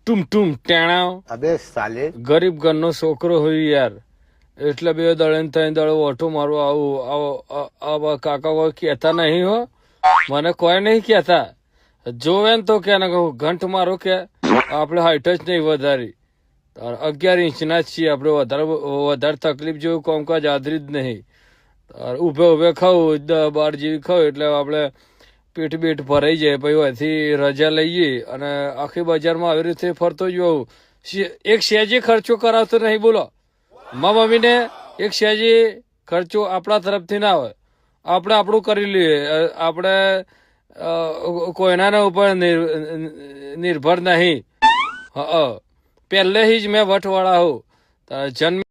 ટુમ ટુમ ટેણાવ અબે સાલે ગરીબ ઘરનો છોકરો હોય યાર, એટલે બે દળે ને ત્રણ દળો ઓઠો મારવા આવું કાકા કોઈ કહેતા નહીં હો, મને કોઈ નહીં કહેતા. જોવે ને તો કે ઘંટ મારો કે આપણે હાઈટ જ નહીં વધારી, 11 ઇંચના જ છીએ આપણે, વધારે તકલીફ જેવું કામકાજ આદરી જ નહીં. ઉભે ખાવું 10-12 જેવી ખાવું એટલે આપણે પેટ બેટ ભરાઈ જાય. પછી અહીંથી રજા લઈએ અને આખી બજારમાં આવી રીતે ફરતો જ હોઉં. એક સહેજે ખર્ચો કરાવતો નહીં બોલો. મા મમ્મીને એક સહેજે ખર્ચો આપણા તરફથી ના હોય, આપણે આપણું કરી લઈએ. આપણે કોઈના ઉપર નિર્ભર નહીં. પહેલેથી જ મેં વટવાળા હોઉં. જન્મ